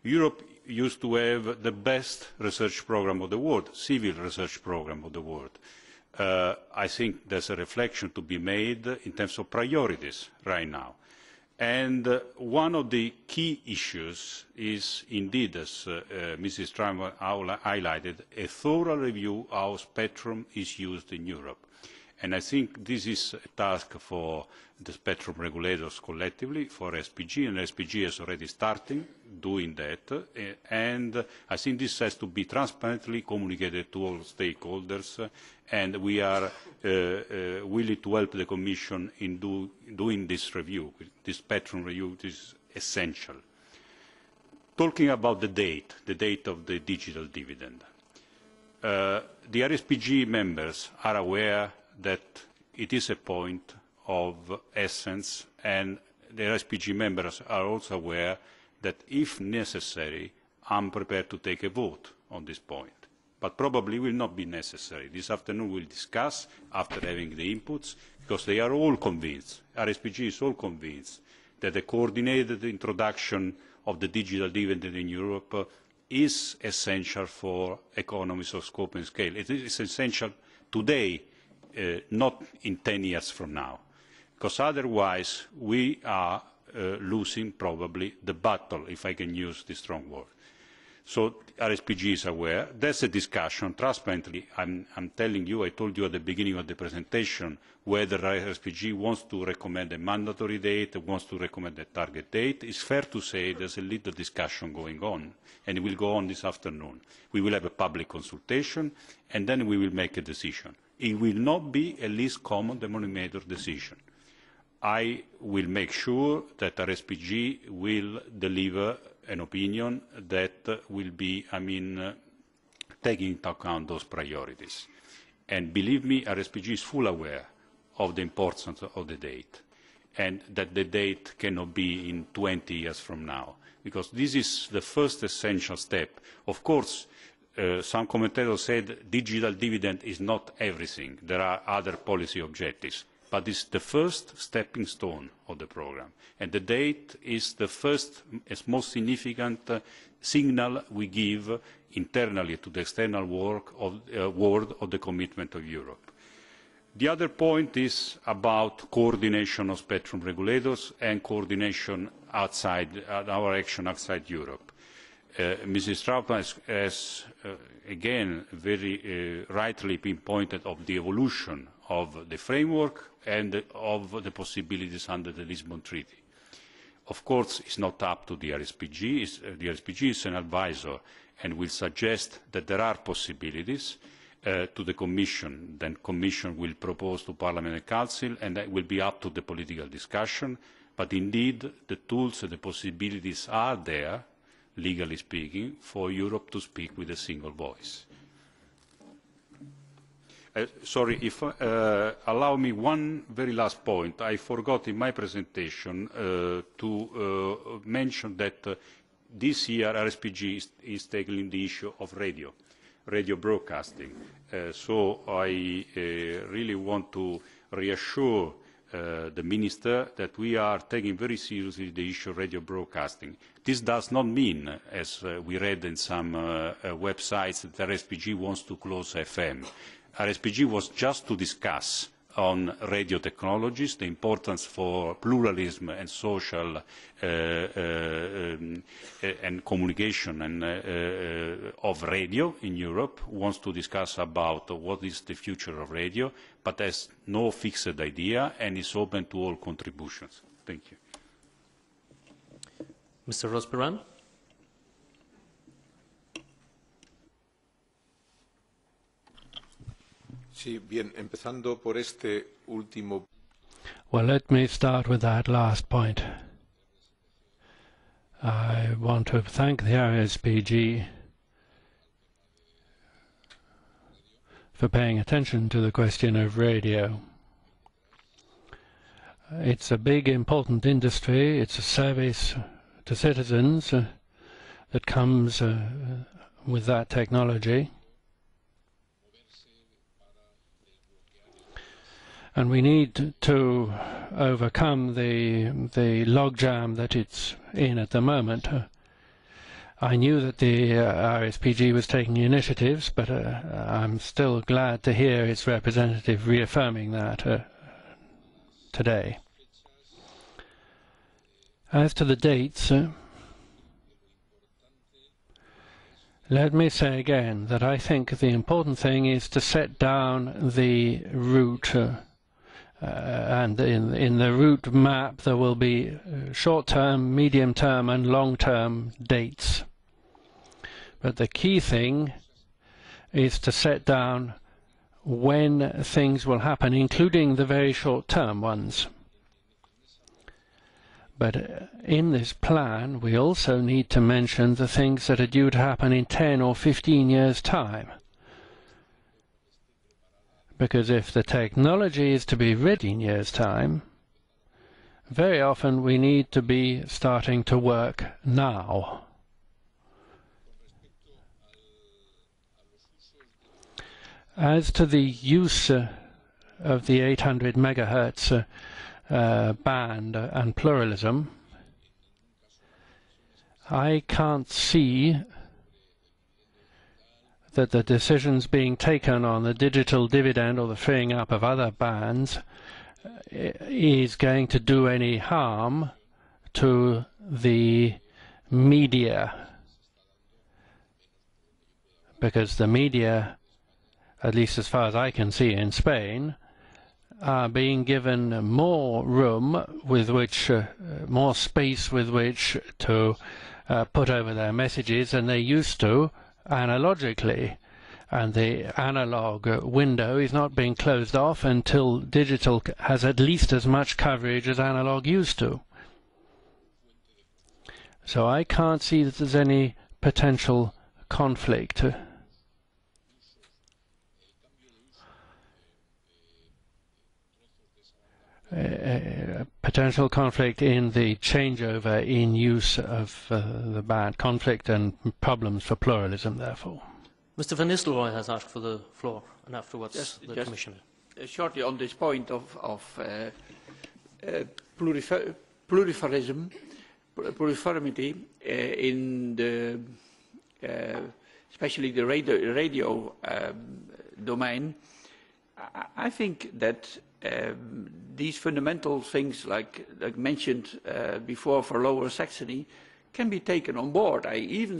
Europe used to have the best research program of the world, civil research program of the world. I think there's a reflection to be made in terms of priorities right now. And one of the key issues is indeed, as Mrs. Trump highlighted, a thorough review of how spectrum is used in Europe. And I think this is a task for the spectrum regulators collectively, for SPG, and SPG is already starting doing that. And I think this has to be transparently communicated to all stakeholders, and we are willing to help the Commission in doing this review. This spectrum review is essential. Talking about the date of the digital dividend. The RSPG members are aware that it is a point of essence, and the RSPG members are also aware that if necessary, I'm prepared to take a vote on this point. But probably will not be necessary. This afternoon we'll discuss after having the inputs, because they are all convinced, RSPG is all convinced, that the coordinated introduction of the digital dividend in Europe is essential for economies of scope and scale. It is essential today, not in 10 years from now, because otherwise we are losing probably the battle, if I can use this strong word. So RSPG is aware. There's a discussion transparently. I'm telling you, I told you at the beginning of the presentation, whether RSPG wants to recommend a mandatory date, wants to recommend a target date. It's fair to say there's a little discussion going on, and it will go on this afternoon. We will have a public consultation, and then we will make a decision. It will not be a least common denominator decision. I will make sure that RSPG will deliver an opinion that will be, taking into account those priorities. And believe me, RSPG is fully aware of the importance of the date, and that the date cannot be in 20 years from now, because this is the first essential step. Of course, some commentators said digital dividend is not everything. There are other policy objectives. But it's the first stepping stone of the programme. And the date is the first, most significant signal we give internally to the external world of the commitment of Europe. The other point is about coordination of spectrum regulators and coordination outside, our action outside Europe. Mrs. Trautmann has again very rightly pinpointed of the evolution of the framework and of the possibilities under the Lisbon Treaty. Of course, it's not up to the RSPG. The RSPG is an advisor and will suggest that there are possibilities to the Commission. Then the Commission will propose to Parliament and Council, and that will be up to the political discussion. But indeed, the tools and the possibilities are there, legally speaking, for Europe to speak with a single voice. Sorry, if allow me one very last point. I forgot in my presentation to mention that this year RSPG is tackling the issue of radio broadcasting. So I really want to reassure the Minister that we are taking very seriously the issue of radio broadcasting. This does not mean, as we read in some websites, that RSPG wants to close FM. RSPG was just to discuss on radio technologies, the importance for pluralism and social and communication and of radio in Europe, wants to discuss about what is the future of radio, but has no fixed idea and is open to all contributions. Thank you. Mr. Rosbaran. Sí, bien, empezando por este último. Well, let me start with that last point. I want to thank the RSPG for paying attention to the question of radio. It's a big, important industry. It's a service to citizens that comes with that technology. And we need to overcome the logjam that it's in at the moment. I knew that the RSPG was taking initiatives, but I'm still glad to hear its representative reaffirming that today. As to the dates, let me say again that I think the important thing is to set down the route, and in the route map there will be short-term, medium-term and long-term dates. But the key thing is to set down when things will happen, including the very short-term ones. But in this plan, we also need to mention the things that are due to happen in 10 or 15 years' time. Because if the technology is to be ready in years' time, very often we need to be starting to work now. As to the use of the 800 megahertz band and pluralism, I can't see that the decisions being taken on the digital dividend or the freeing up of other bands is going to do any harm to the media, because the media, at least as far as I can see in Spain, are being given more room with which, more space with which to put over their messages than they used to analogically. And the analog window is not being closed off until digital has at least as much coverage as analog used to. So I can't see that there's any potential conflict. Potential conflict in the changeover in use of the band, conflict and problems for pluralism, therefore. Mr. Van Nistelrooy has asked for the floor, and afterwards the Commissioner. Shortly on this point of pluriformity in the, especially the radio domain, I think that these fundamental things, like mentioned before for Lower Saxony, can be taken on board. I even